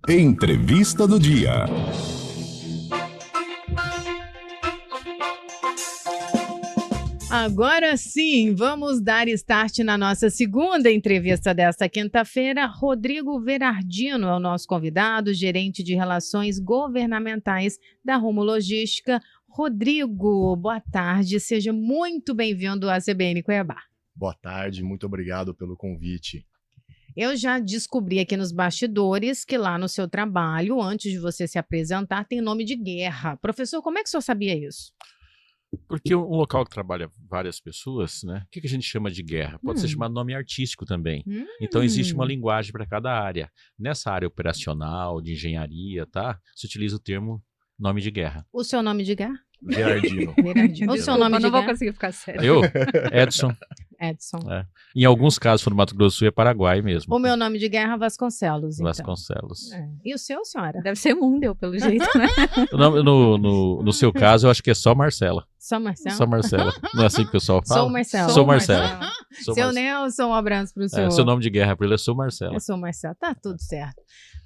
Entrevista do dia. Agora sim, vamos dar start na nossa segunda entrevista desta quinta-feira. Rodrigo Verardino é o nosso convidado, gerente de relações governamentais da Rumo Logística. Rodrigo, boa tarde, seja muito bem-vindo à CBN Cuiabá. Boa tarde, muito obrigado pelo convite. Eu já descobri aqui nos bastidores que lá no seu trabalho, antes de você se apresentar, tem nome de guerra. Professor, como é que o senhor sabia isso? Porque um local que trabalha várias pessoas, né? O que a gente chama de guerra? Pode ser chamado nome artístico também. Então existe uma linguagem para cada área. Nessa área operacional, de engenharia, tá? Se utiliza o termo nome de guerra. O seu nome de guerra? Verardino. O seu nome de não vou guerra? conseguir ficar sério. Eu? Edson. Edson. É. Em alguns casos, for no Mato Grosso do Sul, é Paraguai mesmo. O meu nome de guerra é Vasconcelos, então. Vasconcelos. É. E o seu, senhora? Deve ser Mundel, pelo jeito, né? No seu caso, eu acho que é só Marcela. Só Marcelo? Só Marcela. Não é assim que o pessoal fala? Sou Marcelo. Sou Marcelo. Sou Seu Marcelo. Nelson, um abraço pro senhor. Seu nome de guerra para ele é Sou Marcela. Eu sou Marcelo. Tá tudo certo.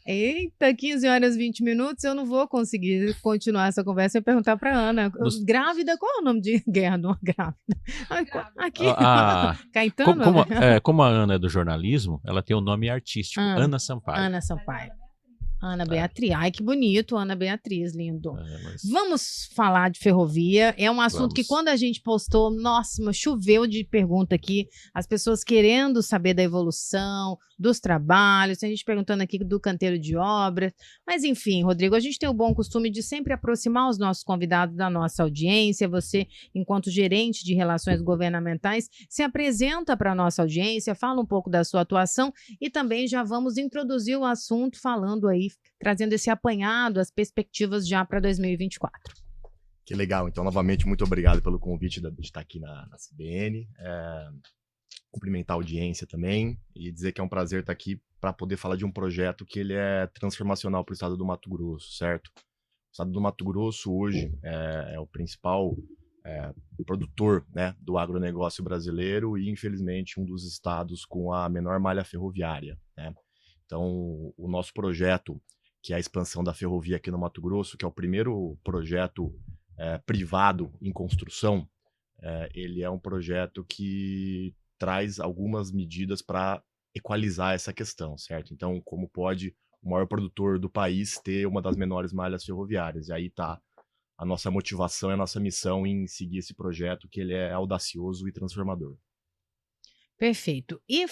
Eita, 15 horas e 20 minutos, eu não vou conseguir continuar essa conversa e perguntar pra Ana. Grávida, qual é o nome de guerra de uma grávida? Aqui, Caetano? Como a Ana é do jornalismo, ela tem o nome artístico, Ana Sampaio. Ana Sampaio. Ana Beatriz. Ai, que bonito, Ana Beatriz, lindo. Vamos falar de ferrovia. É um assunto que quando a gente postou, nossa, choveu de pergunta aqui. As pessoas querendo saber da evolução, dos trabalhos. Tem gente perguntando aqui do canteiro de obras. Mas enfim, Rodrigo, a gente tem o bom costume de sempre aproximar os nossos convidados da nossa audiência. Você, enquanto gerente de relações governamentais, se apresenta para a nossa audiência, fala um pouco da sua atuação e também já vamos introduzir o assunto falando aí, trazendo esse apanhado, as perspectivas já para 2024. Que legal, então novamente muito obrigado pelo convite de estar aqui na CBN, cumprimentar a audiência também e dizer que é um prazer estar aqui para poder falar de um projeto que ele é transformacional para o estado do Mato Grosso, certo? O estado do Mato Grosso hoje é o principal produtor, né, do agronegócio brasileiro e infelizmente um dos estados com a menor malha ferroviária, né? Então, o nosso projeto, que é a expansão da ferrovia aqui no Mato Grosso, que é o primeiro projeto privado em construção, ele é um projeto que traz algumas medidas para equalizar essa questão, certo? Então, como pode o maior produtor do país ter uma das menores malhas ferroviárias? E aí está a nossa motivação e a nossa missão em seguir esse projeto, que ele é audacioso e transformador. Perfeito. E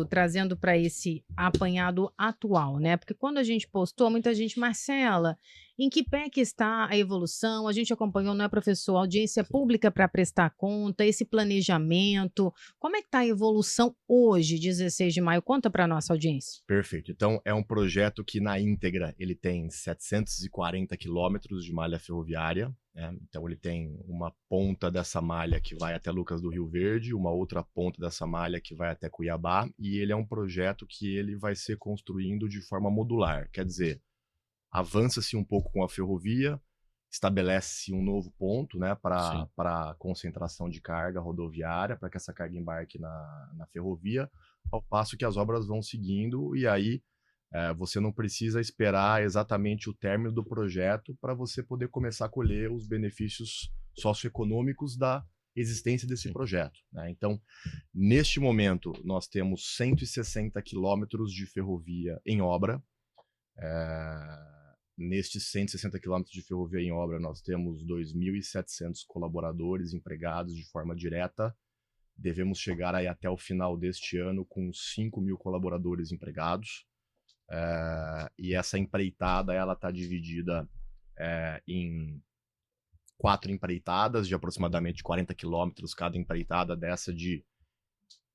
trazendo para esse apanhado atual, né? Porque quando a gente postou, muita gente, Marcela, em que pé que está a evolução? A gente acompanhou, não é, professor? Audiência pública para prestar conta, esse planejamento. Como é que está a evolução hoje, 16 de maio? Conta para a nossa audiência. Perfeito. Então, é um projeto que, na íntegra, ele tem 740 quilômetros de malha ferroviária. Então ele tem uma ponta dessa malha que vai até Lucas do Rio Verde, uma outra ponta dessa malha que vai até Cuiabá, e ele é um projeto que ele vai ser construindo de forma modular, quer dizer, avança-se um pouco com a ferrovia, estabelece-se um novo ponto, né, para concentração de carga rodoviária, para que essa carga embarque na ferrovia, ao passo que as obras vão seguindo, e aí você não precisa esperar exatamente o término do projeto para você poder começar a colher os benefícios socioeconômicos da existência desse projeto, né? Então, neste momento, nós temos 160 quilômetros de ferrovia em obra. Nestes 160 quilômetros de ferrovia em obra, nós temos 2.700 colaboradores empregados de forma direta. Devemos chegar aí até o final deste ano com 5.000 colaboradores empregados. E essa empreitada ela está dividida em 4 empreitadas de aproximadamente 40 quilômetros cada empreitada dessa de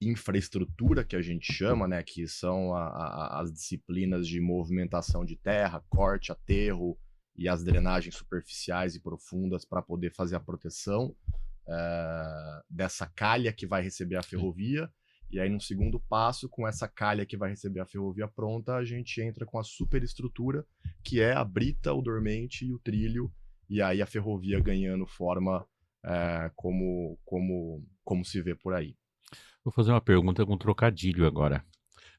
infraestrutura que a gente chama, né, que são as disciplinas de movimentação de terra, corte, aterro e as drenagens superficiais e profundas para poder fazer a proteção dessa calha que vai receber a ferrovia. E aí, no segundo passo, com essa calha que vai receber a ferrovia pronta, a gente entra com a superestrutura, que é a brita, o dormente e o trilho, e aí a ferrovia ganhando forma como se vê por aí. Vou fazer uma pergunta com trocadilho agora.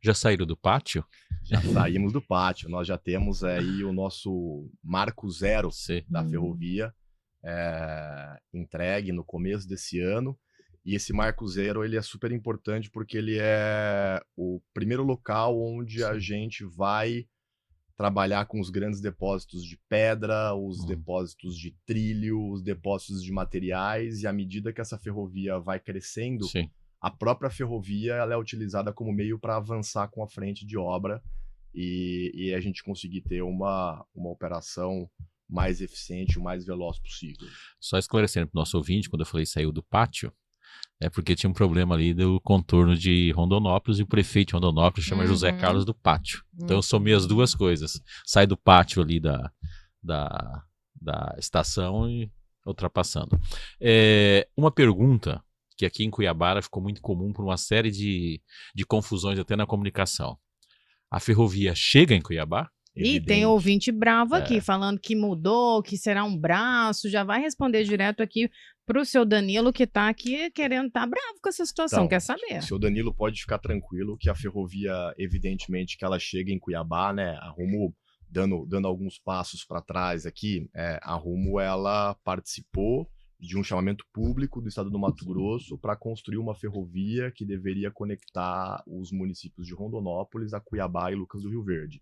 Já saíram do pátio? Já saímos do pátio. Nós já temos aí o nosso marco zero da ferrovia entregue no começo desse ano. E esse marco zero ele é super importante porque ele é o primeiro local onde a gente vai trabalhar com os grandes depósitos de pedra, os depósitos de trilho, os depósitos de materiais, e à medida que essa ferrovia vai crescendo, a própria ferrovia ela é utilizada como meio para avançar com a frente de obra e a gente conseguir ter uma operação mais eficiente, o mais veloz possível. Só esclarecendo para o nosso ouvinte, quando eu falei saiu do pátio, é porque tinha um problema ali do contorno de Rondonópolis e o prefeito de Rondonópolis chama José Carlos do Pátio. Então eu somei as duas coisas. Sai do pátio ali da estação e ultrapassando. Uma pergunta que aqui em Cuiabá ficou muito comum por uma série de confusões até na comunicação. A ferrovia chega em Cuiabá? E tem ouvinte bravo aqui, falando que mudou, que será um braço. Já vai responder direto aqui para o seu Danilo, que está aqui querendo estar bravo com essa situação, então, quer saber. O seu Danilo pode ficar tranquilo que a ferrovia, evidentemente, que ela chega em Cuiabá, né? A Rumo, dando alguns passos para trás aqui, a Rumo, ela participou de um chamamento público do estado do Mato Grosso para construir uma ferrovia que deveria conectar os municípios de Rondonópolis a Cuiabá e Lucas do Rio Verde.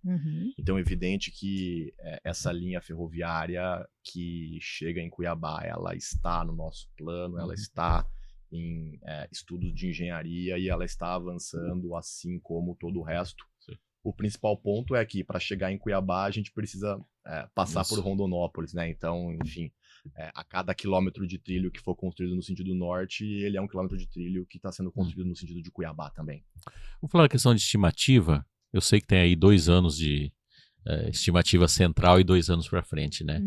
Então é evidente que essa linha ferroviária que chega em Cuiabá, ela está no nosso plano, ela está em estudos de engenharia e ela está avançando assim como todo o resto. O principal ponto é que para chegar em Cuiabá a gente precisa passar por Rondonópolis, né? Então, enfim, a cada quilômetro de trilho que for construído no sentido norte, ele é um quilômetro de trilho que está sendo construído no sentido de Cuiabá também. Vamos falar da questão de estimativa. Eu sei que tem aí 2 anos de estimativa central e 2 anos para frente, né?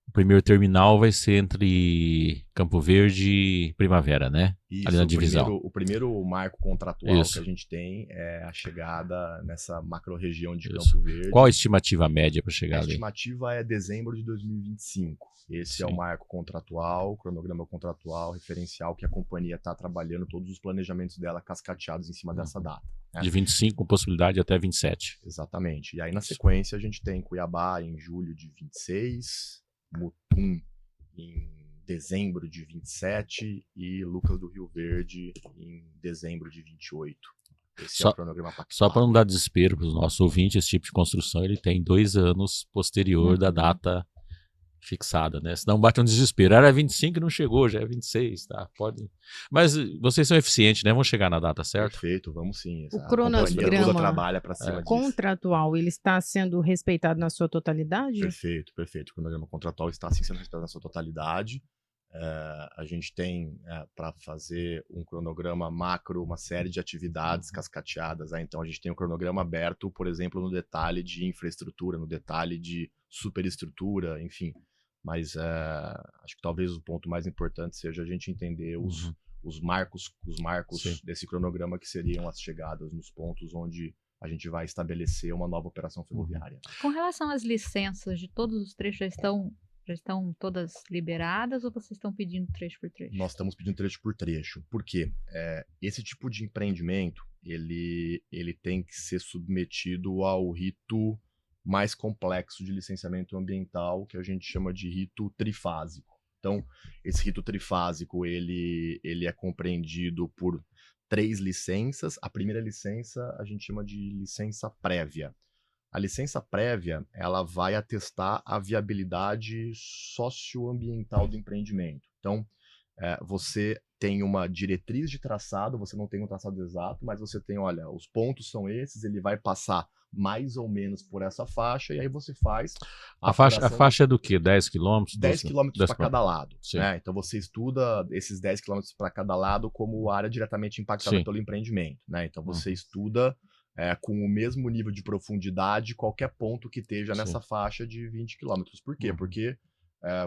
O primeiro terminal vai ser entre Campo Verde e Primavera, né? Isso, ali na divisão. O primeiro marco contratual que a gente tem é a chegada nessa macro-região de Campo Verde. Qual a estimativa média para chegar ali? A estimativa é dezembro de 2025. Esse é o marco contratual, cronograma contratual, referencial que a companhia está trabalhando, todos os planejamentos dela cascateados em cima dessa data. Né? De 25 com possibilidade até 27. Exatamente. E aí na sequência a gente tem Cuiabá em julho de 26, Mutum em dezembro de 27 e Lucas do Rio Verde em dezembro de 28. Esse é o cronograma pactuado. Só para não dar desespero para os nossos ouvintes, esse tipo de construção ele tem 2 anos posterior da data fixada, né? Senão bate um desespero. Era 25 e não chegou, já é 26, tá? Pode. Mas vocês são eficientes, né? Vão chegar na data certa? Perfeito, vamos sim. O cronograma trabalha para cima contratual, ele está sendo respeitado na sua totalidade? Perfeito. O cronograma contratual está sim sendo respeitado na sua totalidade. A gente tem para fazer um cronograma macro, uma série de atividades cascateadas. Então a gente tem um cronograma aberto, por exemplo, no detalhe de infraestrutura, no detalhe de superestrutura, enfim. Mas acho que talvez o ponto mais importante seja a gente entender os marcos desse cronograma, que seriam as chegadas nos pontos onde a gente vai estabelecer uma nova operação ferroviária. Com relação às licenças de todos os trechos, já estão todas liberadas ou vocês estão pedindo trecho por trecho? Nós estamos pedindo trecho por trecho. Por quê? Esse tipo de empreendimento, ele tem que ser submetido ao rito mais complexo de licenciamento ambiental, que a gente chama de rito trifásico. Então, esse rito trifásico, ele é compreendido por 3 licenças. A primeira licença a gente chama de licença prévia. A licença prévia, ela vai atestar a viabilidade socioambiental do empreendimento. Então, você tem uma diretriz de traçado, você não tem um traçado exato, mas você tem, olha, os pontos são esses, ele vai passar mais ou menos por essa faixa, e aí você faz... A faixa é do quê? 10 quilômetros? 10 quilômetros para cada lado. Né? Então você estuda esses 10 quilômetros para cada lado como área diretamente impactada pelo empreendimento. Né? Então você estuda com o mesmo nível de profundidade qualquer ponto que esteja nessa faixa de 20 quilômetros. Por quê? Porque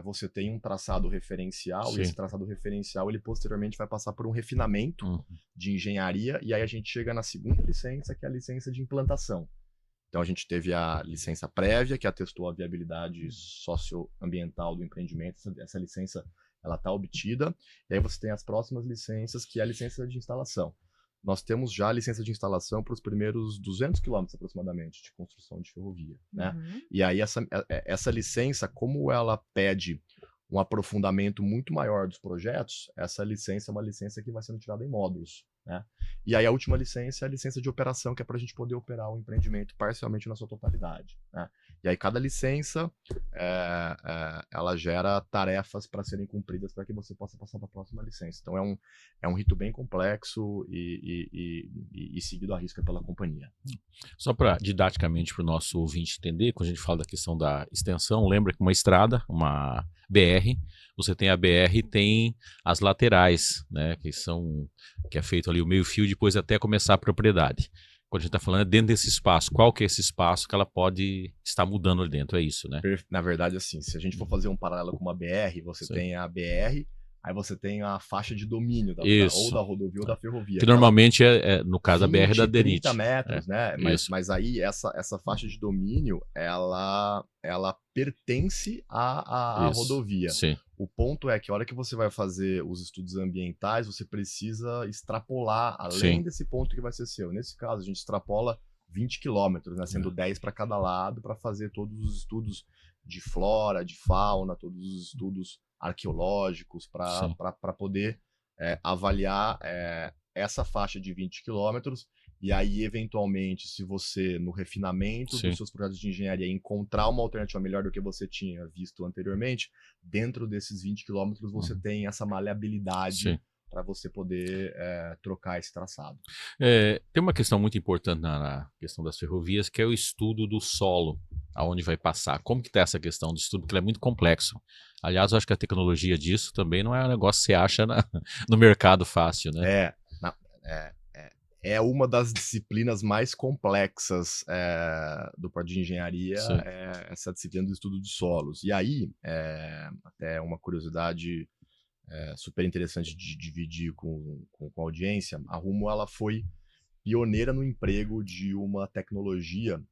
você tem um traçado referencial, e esse traçado referencial ele posteriormente vai passar por um refinamento de engenharia, e aí a gente chega na segunda licença, que é a licença de implantação. Então a gente teve a licença prévia, que atestou a viabilidade socioambiental do empreendimento. Essa licença ela está obtida, e aí você tem as próximas licenças, que é a licença de instalação. nós temos já a licença de instalação para os primeiros 200 quilômetros aproximadamente de construção de ferrovia, né? E aí essa licença, como ela pede um aprofundamento muito maior dos projetos, essa licença é uma licença que vai sendo tirada em módulos, né? E aí a última licença é a licença de operação, que é para a gente poder operar o empreendimento parcialmente na sua totalidade, né? E aí cada licença, ela gera tarefas para serem cumpridas para que você possa passar para a próxima licença. Então é um rito bem complexo e seguido à risca pela companhia. Só para didaticamente para o nosso ouvinte entender, quando a gente fala da questão da extensão, lembra que uma estrada, uma BR, você tem a BR e tem as laterais, né, que é feito ali o meio-fio e depois até começar a propriedade. Quando a gente está falando é dentro desse espaço, qual que é esse espaço que ela pode estar mudando ali dentro, é isso, né? Na verdade, assim, se a gente for fazer um paralelo com uma BR, você tem a BR, aí você tem a faixa de domínio ou da rodovia ou da ferrovia. Que normalmente no caso, 20, a BR da DENIT. 30 metros, né? Mas aí essa faixa de domínio, ela pertence à rodovia. Sim. O ponto é que a hora que você vai fazer os estudos ambientais, você precisa extrapolar além desse ponto que vai ser seu. Nesse caso, a gente extrapola 20 quilômetros, né? Sendo 10 para cada lado, para fazer todos os estudos de flora, de fauna, todos os estudos arqueológicos, para poder avaliar essa faixa de 20 quilômetros. E aí, eventualmente, se você, no refinamento dos seus projetos de engenharia, encontrar uma alternativa melhor do que você tinha visto anteriormente, dentro desses 20 quilômetros você tem essa maleabilidade para você poder trocar esse traçado. Tem uma questão muito importante na questão das ferrovias, que é o estudo do solo, aonde vai passar. Como que está essa questão do estudo? Porque ela é muito complexo. Aliás, eu acho que a tecnologia disso também não é um negócio que você acha no mercado fácil, né? É uma das disciplinas mais complexas do projeto de engenharia, essa disciplina do estudo de solos. E aí, até uma curiosidade super interessante de dividir com a audiência, a Rumo ela foi pioneira no emprego de uma tecnologia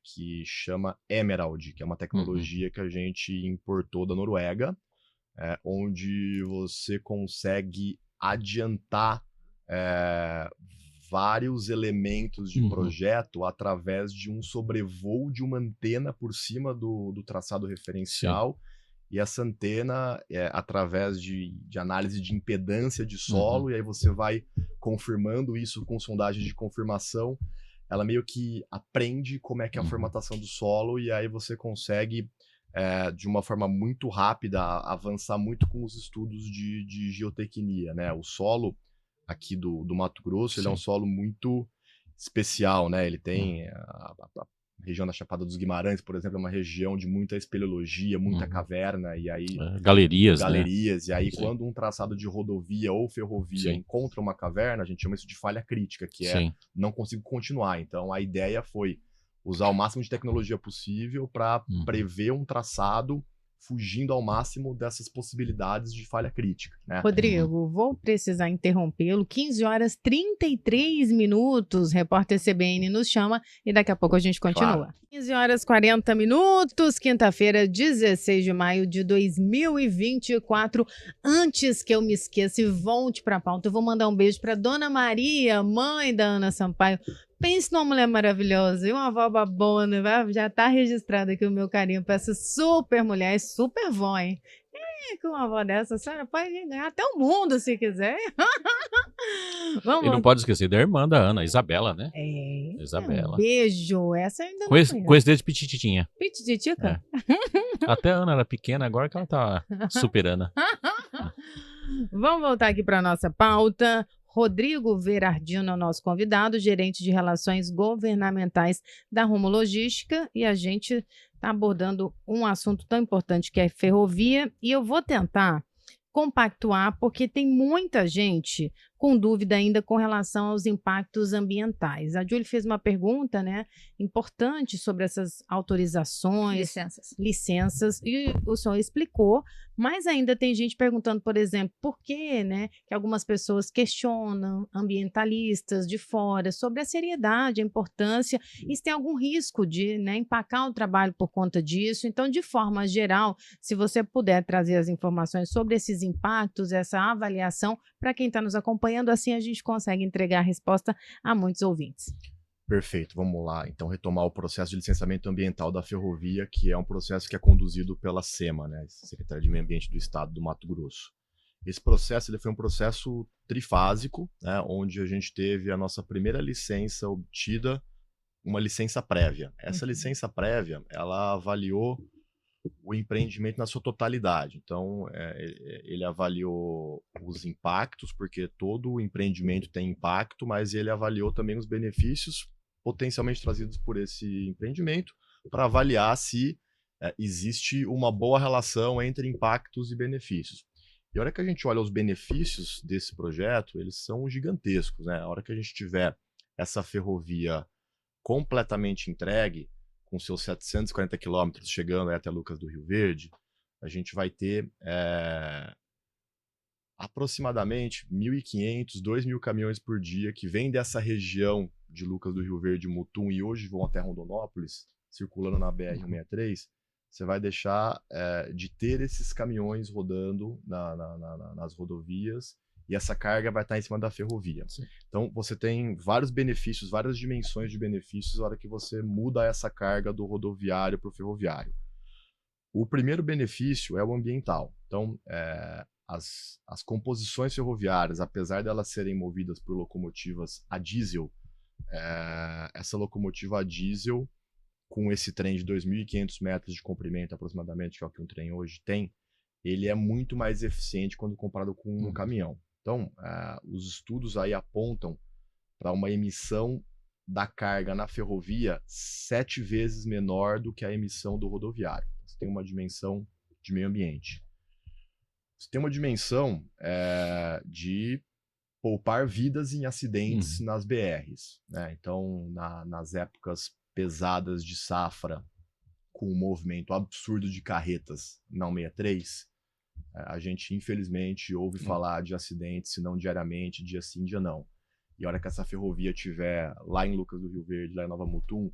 que chama Emerald, que é uma tecnologia que a gente importou da Noruega, onde você consegue adiantar vários elementos de projeto através de um sobrevoo de uma antena por cima do traçado referencial. E essa antena, através de análise de impedância de solo, e aí você vai confirmando isso com sondagem de confirmação, ela meio que aprende como é que é a formatação do solo, e aí você consegue, de uma forma muito rápida, avançar muito com os estudos de geotecnia, né? O solo aqui do Mato Grosso, ele é um solo muito especial, né? Ele tem a região da Chapada dos Guimarães, por exemplo, é uma região de muita espeleologia, muita caverna, e aí galerias, né? E aí quando um traçado de rodovia ou ferrovia encontra uma caverna, a gente chama isso de falha crítica, que não consigo continuar. Então a ideia foi usar o máximo de tecnologia possível para prever um traçado fugindo ao máximo dessas possibilidades de falha crítica, né? Rodrigo, vou precisar interrompê-lo. 15h33, repórter CBN nos chama e daqui a pouco a gente continua. Claro. 15h40, quinta-feira, 16 de maio de 2024. Antes que eu me esqueça e volte para a pauta, eu vou mandar um beijo para Dona Maria, mãe da Ana Sampaio. Pense numa mulher maravilhosa e uma avó babona, já está registrado aqui o meu carinho para essa super mulher, super vó, hein? Com uma avó dessa, a senhora pode ganhar até o mundo se quiser. Vamos. E não pode esquecer da irmã da Ana, Isabela, né? Isabela. Um beijo, essa ainda não conheço desde Pitititinha. Pitititica? Até a Ana era pequena, agora que ela tá superando. Vamos voltar aqui para nossa pauta. Rodrigo Verardino é o nosso convidado, gerente de relações governamentais da Rumo Logística, e a gente está abordando um assunto tão importante que é ferrovia, e eu vou tentar compactuar, porque tem muita gente com dúvida ainda com relação aos impactos ambientais. A Júlia fez uma pergunta, né, importante sobre essas autorizações, licenças, e o senhor explicou, Mas ainda tem gente perguntando, por exemplo, por que, né, que algumas pessoas questionam ambientalistas de fora sobre a seriedade, a importância, e se tem algum risco de, né, empacar o trabalho por conta disso. Então, de forma geral, se você puder trazer as informações sobre esses impactos, essa avaliação, para quem está nos acompanhando, assim a gente consegue entregar a resposta a muitos ouvintes. Perfeito, vamos lá. Então, retomar o processo de licenciamento ambiental da ferrovia, que é um processo que é conduzido pela SEMA, né, Secretaria de Meio Ambiente do Estado do Mato Grosso. Esse processo ele foi um processo trifásico, né, onde a gente teve a nossa primeira licença obtida, uma licença prévia. Essa licença prévia, ela avaliou o empreendimento na sua totalidade. Então, ele avaliou os impactos, porque todo o empreendimento tem impacto, mas ele avaliou também os benefícios potencialmente trazidos por esse empreendimento, para avaliar se existe uma boa relação entre impactos e benefícios. E a hora que a gente olha os benefícios desse projeto, eles são gigantescos, né? A hora que a gente tiver essa ferrovia completamente entregue, com seus 740 quilômetros, chegando até Lucas do Rio Verde, a gente vai ter aproximadamente 1.500, 2.000 caminhões por dia que vêm dessa região de Lucas do Rio Verde, Mutum, e hoje vão até Rondonópolis, circulando na BR-163. Você vai deixar de ter esses caminhões rodando nas rodovias, e essa carga vai estar em cima da ferrovia. Sim. Então, você tem vários benefícios, várias dimensões de benefícios na hora que você muda essa carga do rodoviário para o ferroviário. O primeiro benefício é o ambiental. Então, as composições ferroviárias, apesar de elas serem movidas por locomotivas a diesel, essa locomotiva a diesel, com esse trem de 2.500 metros de comprimento aproximadamente, que é o que um trem hoje tem, ele é muito mais eficiente quando comparado com um caminhão. Então, os estudos aí apontam para uma emissão da carga na ferrovia 7 vezes menor do que a emissão do rodoviário. Você tem uma dimensão de meio ambiente. Você tem uma dimensão de poupar vidas em acidentes nas BRs, né? Então, nas épocas pesadas de safra, com um movimento absurdo de carretas na 163, a gente infelizmente ouve falar de acidentes, se não diariamente, dia sim, dia não. E a hora que essa ferrovia estiver lá em Lucas do Rio Verde, lá em Nova Mutum,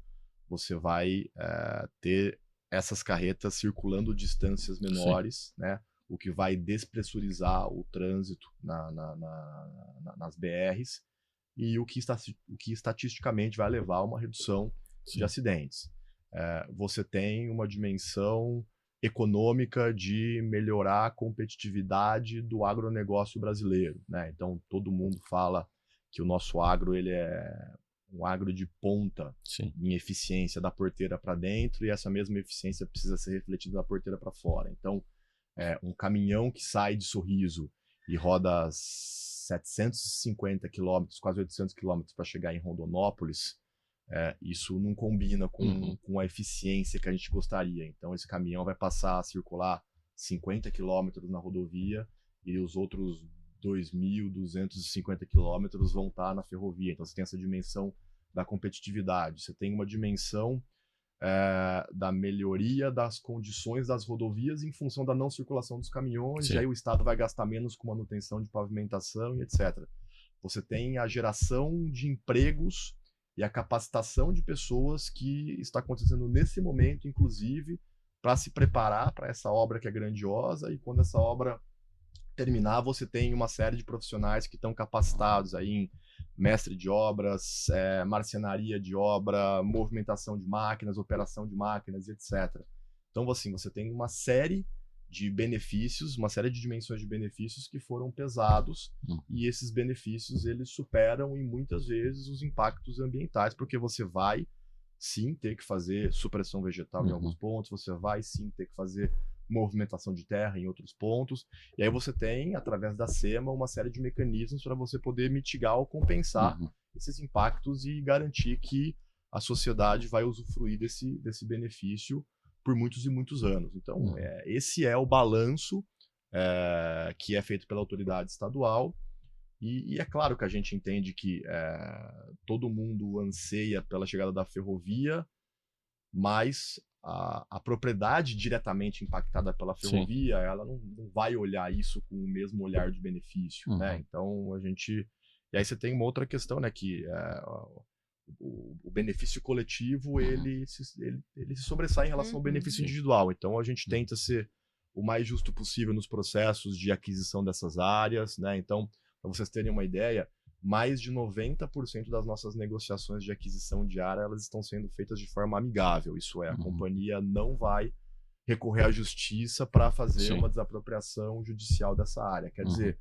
você vai ter essas carretas circulando distâncias menores, né? O que vai despressurizar o trânsito nas BRs, e o que estatisticamente vai levar a uma redução de acidentes. Você tem uma dimensão econômica de melhorar a competitividade do agronegócio brasileiro, né? Então, todo mundo fala que o nosso agro ele é um agro de ponta em eficiência da porteira para dentro, e essa mesma eficiência precisa ser refletida da porteira para fora. Então, um caminhão que sai de Sorriso e roda 750 quilômetros, quase 800 quilômetros para chegar em Rondonópolis, isso não combina com a eficiência que a gente gostaria. Então, esse caminhão vai passar a circular 50 quilômetros na rodovia, e os outros 2.250 quilômetros vão estar na ferrovia. Então, você tem essa dimensão da competitividade. Você tem uma dimensão da melhoria das condições das rodovias em função da não circulação dos caminhões. E aí o Estado vai gastar menos com manutenção de pavimentação e etc. Você tem a geração de empregos e a capacitação de pessoas que está acontecendo nesse momento, inclusive, para se preparar para essa obra que é grandiosa, e quando essa obra terminar, você tem uma série de profissionais que estão capacitados aí em mestre de obras, marcenaria de obra, movimentação de máquinas, operação de máquinas, etc. Então, assim, você tem uma série de benefícios, uma série de dimensões de benefícios que foram pesados, e esses benefícios eles superam, e muitas vezes, os impactos ambientais, porque você vai sim ter que fazer supressão vegetal em alguns pontos, você vai sim ter que fazer movimentação de terra em outros pontos, e aí você tem, através da SEMA, uma série de mecanismos para você poder mitigar ou compensar esses impactos e garantir que a sociedade vai usufruir desse benefício por muitos e muitos anos. Então, esse é o balanço que é feito pela autoridade estadual, e é claro que a gente entende que todo mundo anseia pela chegada da ferrovia, mas a propriedade diretamente impactada pela ferrovia, ela não vai olhar isso com o mesmo olhar de benefício, né? Então, E aí você tem uma outra questão, né? Que o benefício coletivo, ele se sobressai em relação ao benefício individual. Então, a gente tenta ser o mais justo possível nos processos de aquisição dessas áreas, né? Então, para vocês terem uma ideia, mais de 90% das nossas negociações de aquisição de área, elas estão sendo feitas de forma amigável. Isso é, a companhia não vai recorrer à justiça para fazer uma desapropriação judicial dessa área. Quer dizer,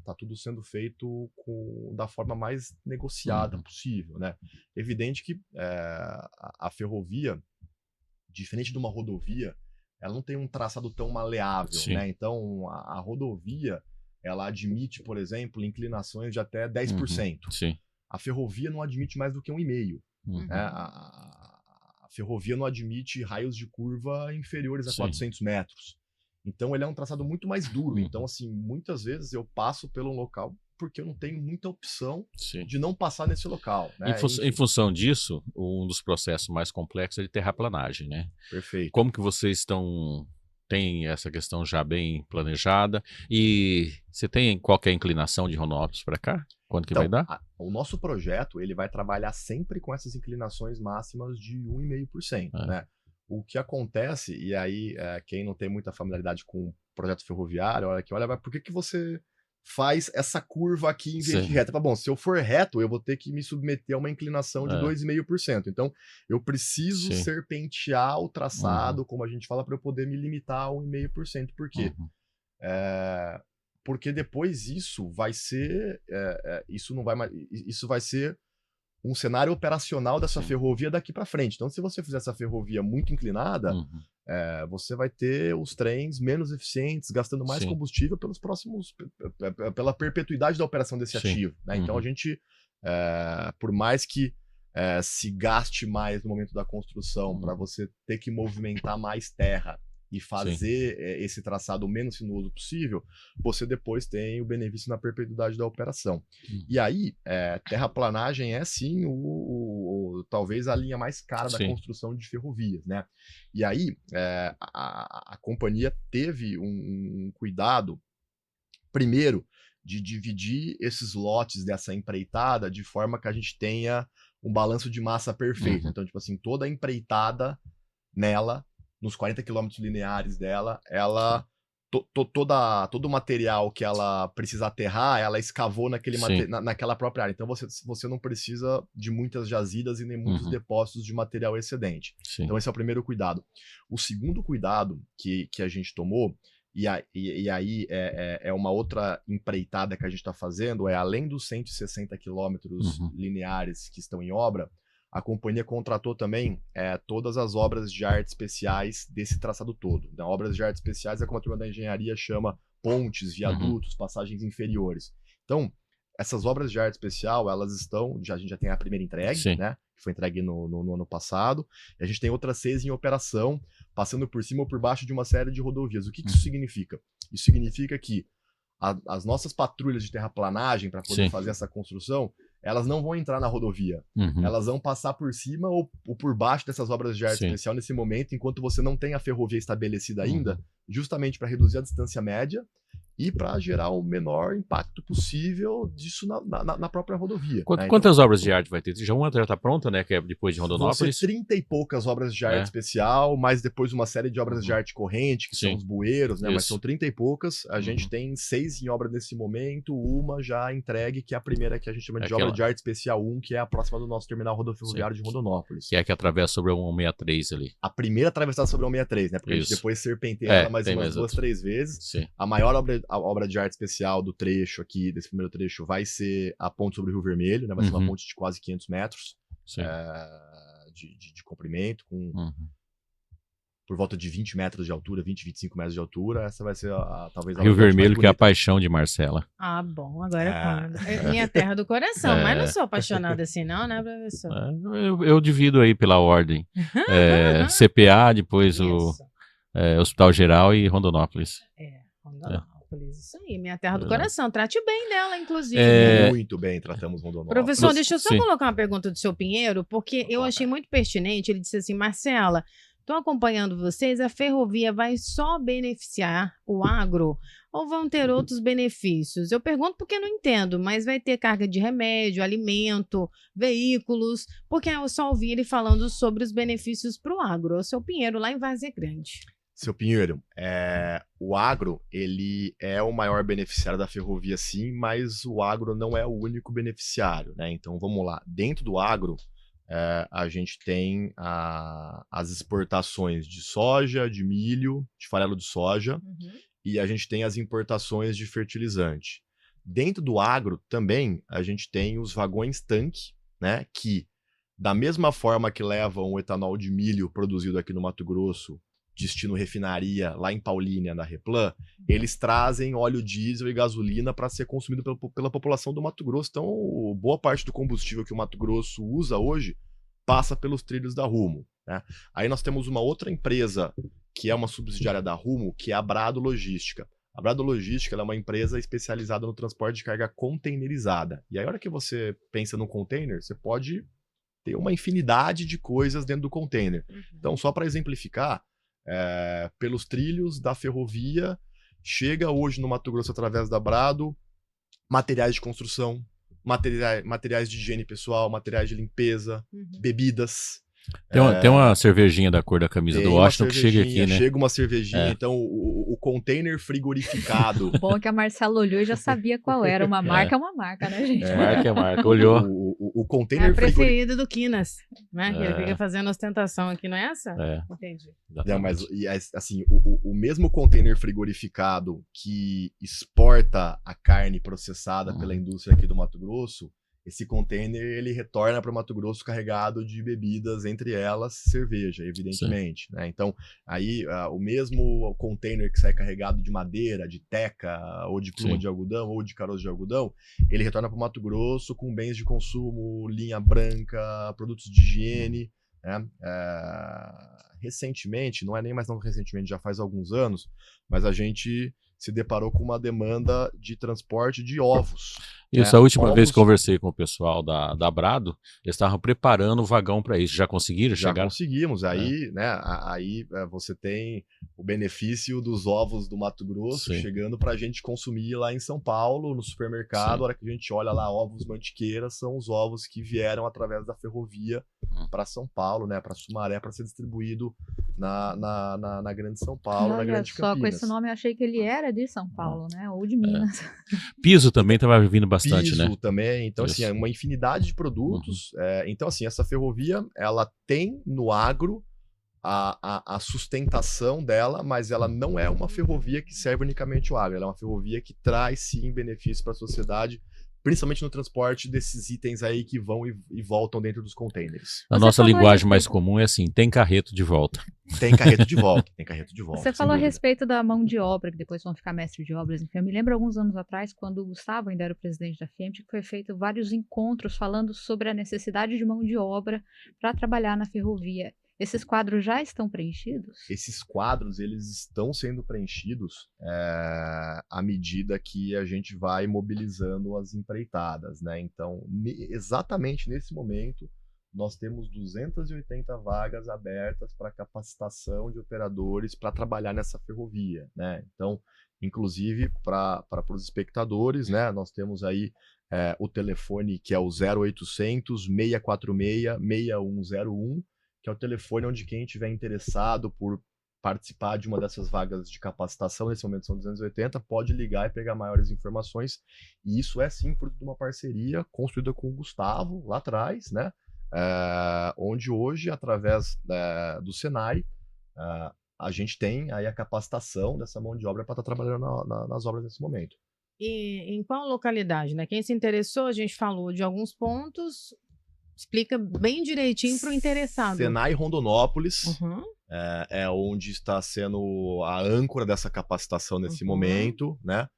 tá tudo sendo feito da forma mais negociada possível, né? Evidente que a ferrovia, diferente de uma rodovia, ela não tem um traçado tão maleável, né? Então, a rodovia, ela admite, por exemplo, inclinações de até 10%. A ferrovia não admite mais do que 1,5%. Né? A ferrovia não admite raios de curva inferiores a 400 metros. Então, ele é um traçado muito mais duro. Então, assim, muitas vezes eu passo pelo local porque eu não tenho muita opção de não passar nesse local. Né? Em função disso, um dos processos mais complexos é de terraplanagem, né? Perfeito. Como que vocês tem essa questão já bem planejada? E você tem qualquer inclinação de Rondonópolis para cá? Quanto que vai dar? O nosso projeto, ele vai trabalhar sempre com essas inclinações máximas de 1,5%. Né? O que acontece, e aí quem não tem muita familiaridade com o projeto ferroviário, olha, por que você faz essa curva aqui em vez de reta? Bom, se eu for reto, eu vou ter que me submeter a uma inclinação de 2,5%. Então, eu preciso serpentear o traçado, como a gente fala, para eu poder me limitar a 1,5%. Por quê? Porque depois isso vai ser... isso vai ser um cenário operacional dessa ferrovia daqui para frente. Então, se você fizer essa ferrovia muito inclinada, você vai ter os trens menos eficientes, gastando mais combustível pela perpetuidade da operação desse ativo. Né? Então, a gente, por mais que se gaste mais no momento da construção, para você ter que movimentar mais terra e fazer esse traçado o menos sinuoso possível, você depois tem o benefício na perpetuidade da operação. E aí, terraplanagem é sim talvez a linha mais cara da construção de ferrovias, né? E aí, a companhia teve um cuidado, primeiro, de dividir esses lotes dessa empreitada de forma que a gente tenha um balanço de massa perfeito. Então, tipo assim, toda a empreitada nela, nos 40 quilômetros lineares dela, todo o material que ela precisa aterrar, ela escavou naquela própria área. Então, você não precisa de muitas jazidas e nem muitos depósitos de material excedente. Então, esse é o primeiro cuidado. O segundo cuidado que a gente tomou, e aí é uma outra empreitada que a gente está fazendo, além dos 160 quilômetros lineares que estão em obra, a companhia contratou também todas as obras de arte especiais desse traçado todo. Então, obras de arte especiais é como a turma da engenharia chama pontes, viadutos, passagens inferiores. Então, essas obras de arte especial, elas estão... a gente já tem a primeira entregue, né? Que foi entregue no ano passado. E a gente tem outras 6 em operação, passando por cima ou por baixo de uma série de rodovias. O que isso significa? Isso significa que as nossas patrulhas de terraplanagem, para poder fazer essa construção, elas não vão entrar na rodovia. Elas vão passar por cima ou por baixo dessas obras de arte especial nesse momento, enquanto você não tem a ferrovia estabelecida ainda, justamente para reduzir a distância média e para gerar o menor impacto possível disso na própria rodovia. Quantas obras de arte vai ter? Já uma já está pronta, né? Que é depois de Rondonópolis. Vão ser 30 e poucas obras de arte especial, mais depois uma série de obras de arte corrente, que são os bueiros, né? Mas são 30 e poucas. A gente tem 6 em obra nesse momento, uma já entregue, que é a primeira que a gente chama de obra de arte especial 1, que é a próxima do nosso terminal rodoviário de Rondonópolis. Que é a que atravessa sobre a 163 ali. A primeira atravessada sobre a 163, né? Porque a gente depois serpenteia ela mais umas 2, 3 vezes. A maior obra de arte especial do trecho aqui, desse primeiro trecho, vai ser a ponte sobre o Rio Vermelho, né? Vai ser uma ponte de quase 500 metros de comprimento, com por volta de 20 metros de altura, 20, 25 metros de altura. Essa vai ser talvez a Rio Vermelho, que é a paixão de Marcela. Ah, bom, agora quando? É minha terra do coração, mas não sou apaixonada assim não, né, professor? Eu divido aí pela ordem. CPA, depois o Hospital Geral e Rondonópolis. Rondonópolis. Isso aí, minha terra do coração. Trate bem dela, inclusive. Muito bem, tratamos Rondonópolis. Professor, deixa eu só colocar uma pergunta do seu Pinheiro, porque eu achei muito pertinente. Ele disse assim, Marcela, Estou acompanhando vocês, a ferrovia vai só beneficiar o agro ou vão ter outros benefícios? Eu pergunto porque não entendo, mas vai ter carga de remédio, alimento, veículos, porque eu só ouvi ele falando sobre os benefícios para o agro. O seu Pinheiro, lá em Várzea Grande. Seu Pinheiro, o agro, ele é o maior beneficiário da ferrovia, sim, mas o agro não é o único beneficiário, né? Então, vamos lá. Dentro do agro, a gente tem as exportações de soja, de milho, de farelo de soja, e a gente tem as importações de fertilizante. Dentro do agro, também, a gente tem os vagões-tanque, né? Que, da mesma forma que levam o etanol de milho produzido aqui no Mato Grosso, destino refinaria lá em Paulínia, na Replan, eles trazem óleo diesel e gasolina para ser consumido pela população do Mato Grosso. Então, boa parte do combustível que o Mato Grosso usa hoje passa pelos trilhos da Rumo, né? Aí nós temos uma outra empresa que é uma subsidiária da Rumo, que é a Brado Logística. A Brado Logística ela é uma empresa especializada no transporte de carga containerizada. E aí, a hora que você pensa no container, você pode ter uma infinidade de coisas dentro do container. Então, só para exemplificar, pelos trilhos da ferrovia, chega hoje no Mato Grosso através da Brado, materiais de construção, materiais de higiene pessoal, materiais de limpeza, bebidas. Tem uma cervejinha da cor da camisa do Washington que chega aqui, né? Chega uma cervejinha, então o container frigorificado. Bom que a Marcela olhou e já sabia qual era. Uma marca é uma marca, né, gente? Marca é marca, olhou. O container é a preferida do Quinas, né? Que ele fica fazendo ostentação aqui, não é essa? Entendi. Não, mas assim, o mesmo container frigorificado que exporta a carne processada pela indústria aqui do Mato Grosso, esse container ele retorna para o Mato Grosso carregado de bebidas, entre elas cerveja, evidentemente, né? Então, aí o mesmo container que sai carregado de madeira, de teca, ou de pluma de algodão, ou de caroço de algodão, ele retorna para o Mato Grosso com bens de consumo, linha branca, produtos de higiene, né? Recentemente, não é nem mais tão recentemente, já faz alguns anos, mas a gente se deparou com uma demanda de transporte de ovos. Isso, a última vez que conversei com o pessoal da Brado, eles estavam preparando o vagão para isso. Já conseguiram chegar? Já conseguimos. Aí, né, você tem o benefício dos ovos do Mato Grosso chegando para a gente consumir lá em São Paulo, no supermercado. A hora que a gente olha lá, ovos Mantiqueira, são os ovos que vieram através da ferrovia para São Paulo, né, para Sumaré, para ser distribuído na Grande São Paulo, na Grande Campinas. Só com esse nome eu achei que ele era de São Paulo, né? Ou de Minas. Piso também estava vindo bastante, Piso, né? também. Então, assim, é uma infinidade de produtos. Então, assim, essa ferrovia, ela tem no agro a sustentação dela, mas ela não é uma ferrovia que serve unicamente o agro. Ela é uma ferrovia que traz, sim, benefícios para a sociedade, principalmente no transporte desses itens aí que vão e voltam dentro dos containers. A nossa linguagem mais comum é assim, tem carreto de volta. Tem carreto de volta, tem carreto de volta. Você falou a respeito da mão de obra, que depois vão ficar mestre de obras, enfim. Eu me lembro alguns anos atrás, quando o Gustavo ainda era o presidente da FIEMT, que foi feito vários encontros falando sobre a necessidade de mão de obra para trabalhar na ferrovia. Esses quadros já estão preenchidos? Esses quadros, eles estão sendo preenchidos à medida que a gente vai mobilizando as empreitadas, né? Então, exatamente nesse momento, nós temos 280 vagas abertas para capacitação de operadores para trabalhar nessa ferrovia, né? Então, inclusive, para os espectadores, né? Nós temos aí o telefone que é o 0800 646 6101, que é o telefone onde quem estiver interessado por participar de uma dessas vagas de capacitação, nesse momento são 280, pode ligar e pegar maiores informações. E isso é sim fruto de uma parceria construída com o Gustavo lá atrás, né? Onde hoje, através do Senai, a gente tem aí a capacitação dessa mão de obra para estar trabalhando nas obras nesse momento. E em qual localidade, né? Quem se interessou, a gente falou de alguns pontos. Explica bem direitinho para o interessado. Senai Rondonópolis é onde está sendo a âncora dessa capacitação nesse momento, né?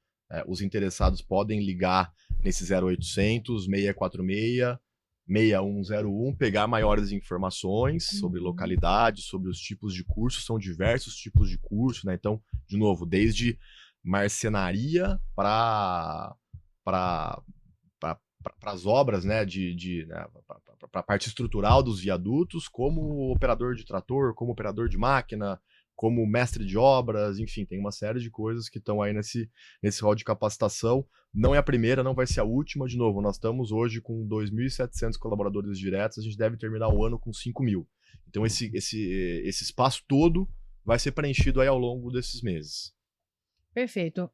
Os interessados podem ligar nesse 0800 646 6101, pegar maiores informações sobre localidade, sobre os tipos de cursos. São diversos tipos de curso, né? Então, de novo, desde marcenaria para as obras, né, a parte estrutural dos viadutos, como operador de trator, como operador de máquina, como mestre de obras, enfim, tem uma série de coisas que estão aí nesse rol de capacitação. Não é a primeira, não vai ser a última. De novo, nós estamos hoje com 2.700 colaboradores diretos, a gente deve terminar o ano com 5.000. Então esse espaço todo vai ser preenchido aí ao longo desses meses. Perfeito.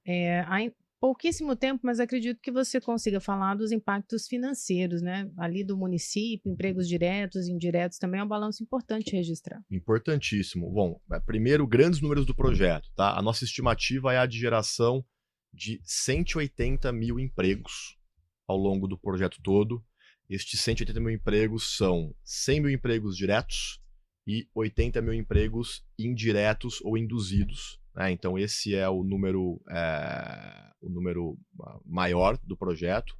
Há pouquíssimo tempo, mas acredito que você consiga falar dos impactos financeiros, né? Ali do município, empregos diretos, indiretos, também é um balanço importante registrar. Importantíssimo. Bom, primeiro, grandes números do projeto, tá? A nossa estimativa é a de geração de 180 mil empregos ao longo do projeto todo. Estes 180 mil empregos são 100 mil empregos diretos e 80 mil empregos indiretos ou induzidos. Então esse é o número maior do projeto.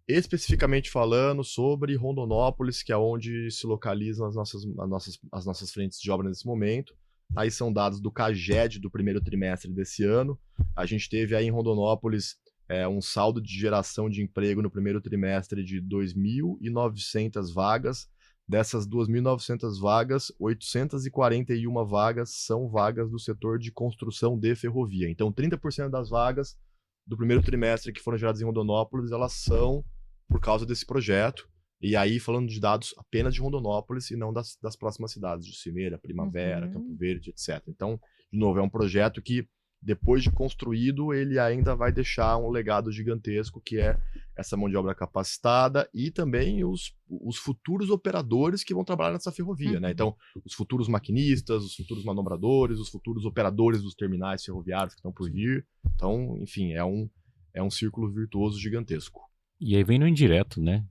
Especificamente falando sobre Rondonópolis, que é onde se localizam as nossas frentes de obra nesse momento. Aí são dados do CAGED do primeiro trimestre desse ano. A gente teve aí em Rondonópolis um saldo de geração de emprego no primeiro trimestre de 2.900 vagas. Dessas 2.900 vagas, 841 vagas são vagas do setor de construção de ferrovia. Então, 30% das vagas do primeiro trimestre que foram geradas em Rondonópolis, elas são por causa desse projeto. E aí, falando de dados apenas de Rondonópolis e não das próximas cidades, de Cimeira, Primavera, Campo Verde, etc. Então, de novo, é um projeto que, depois de construído, ele ainda vai deixar um legado gigantesco, que é essa mão de obra capacitada e também os futuros operadores que vão trabalhar nessa ferrovia, né? Então, os futuros maquinistas, os futuros manobradores, os futuros operadores dos terminais ferroviários que estão por vir. Então, enfim, é um círculo virtuoso gigantesco. E aí vem no indireto, né?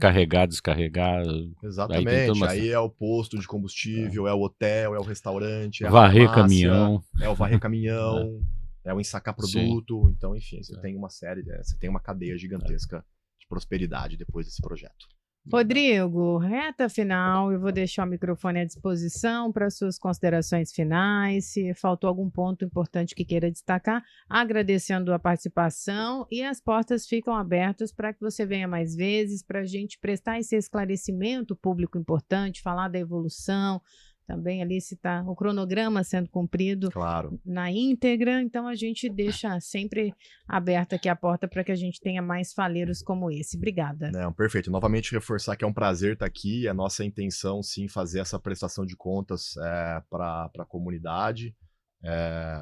Carregar, descarregar. Exatamente. Aí é o posto de combustível, é o hotel, é o restaurante, é a varrer farmácia, caminhão. é o varrer caminhão, é o ensacar produto. Sim. Então, enfim, você tem uma série, você tem uma cadeia gigantesca de prosperidade depois desse projeto. Rodrigo, reta final, eu vou deixar o microfone à disposição para suas considerações finais. Se faltou algum ponto importante que queira destacar, agradecendo a participação, e as portas ficam abertas para que você venha mais vezes, para a gente prestar esse esclarecimento público importante, falar da evolução, também ali se está o cronograma sendo cumprido na íntegra. Então a gente deixa sempre aberta aqui a porta para que a gente tenha mais faleiros como esse. Obrigada. Não, perfeito. Novamente reforçar que é um prazer estar aqui. É nossa intenção, sim, fazer essa prestação de contas para a comunidade.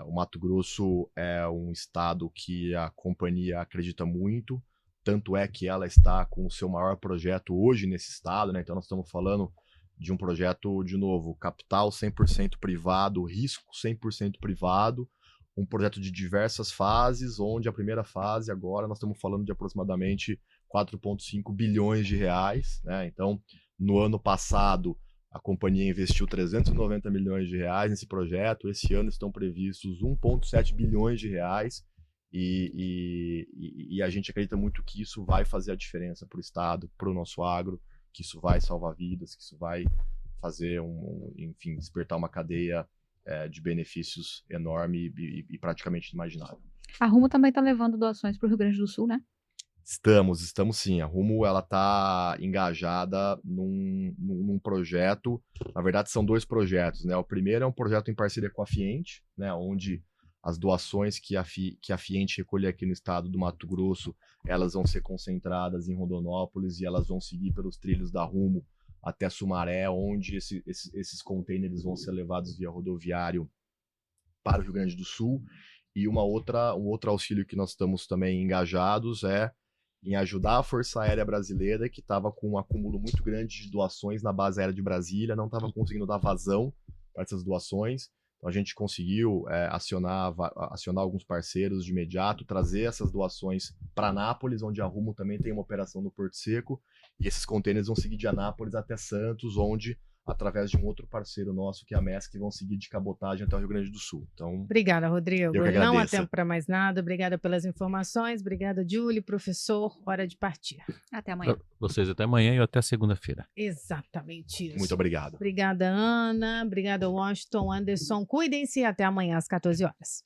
O Mato Grosso é um estado que a companhia acredita muito, tanto é que ela está com o seu maior projeto hoje nesse estado, né? Então nós estamos falando de um projeto, de novo, capital 100% privado, risco 100% privado, um projeto de diversas fases, onde a primeira fase agora nós estamos falando de aproximadamente 4,5 bilhões de reais, né? Então, no ano passado, a companhia investiu 390 milhões de reais nesse projeto, esse ano estão previstos 1,7 bilhões de reais, e a gente acredita muito que isso vai fazer a diferença para o estado, para o nosso agro, que isso vai salvar vidas, que isso vai fazer, enfim, despertar uma cadeia de benefícios enorme e praticamente inimaginável. A Rumo também está levando doações para o Rio Grande do Sul, né? Estamos sim. A Rumo está engajada num projeto. Na verdade, são dois projetos, né? O primeiro é um projeto em parceria com a Fiente, né? Onde as doações que a Fiente recolher aqui no estado do Mato Grosso, elas vão ser concentradas em Rondonópolis e elas vão seguir pelos trilhos da Rumo até Sumaré, onde esses containers vão ser levados via rodoviário para o Rio Grande do Sul. E um outro auxílio que nós estamos também engajados é em ajudar a Força Aérea Brasileira, que estava com um acúmulo muito grande de doações na base aérea de Brasília, não estava conseguindo dar vazão para essas doações. Então a gente conseguiu acionar alguns parceiros de imediato, trazer essas doações para Anápolis, onde a Rumo também tem uma operação no Porto Seco, e esses contêineres vão seguir de Anápolis até Santos, onde, através de um outro parceiro nosso, que é a MESC, vão seguir de cabotagem até o Rio Grande do Sul. Então, obrigada, Rodrigo. Eu que agradeço. Não há tempo para mais nada. Obrigada pelas informações. Obrigada, Julie, professor. Hora de partir. Até amanhã. Vocês até amanhã e até segunda-feira. Exatamente isso. Muito obrigado. Obrigada, Ana. Obrigada, Washington, Anderson. Cuidem-se. Até amanhã às 14 horas.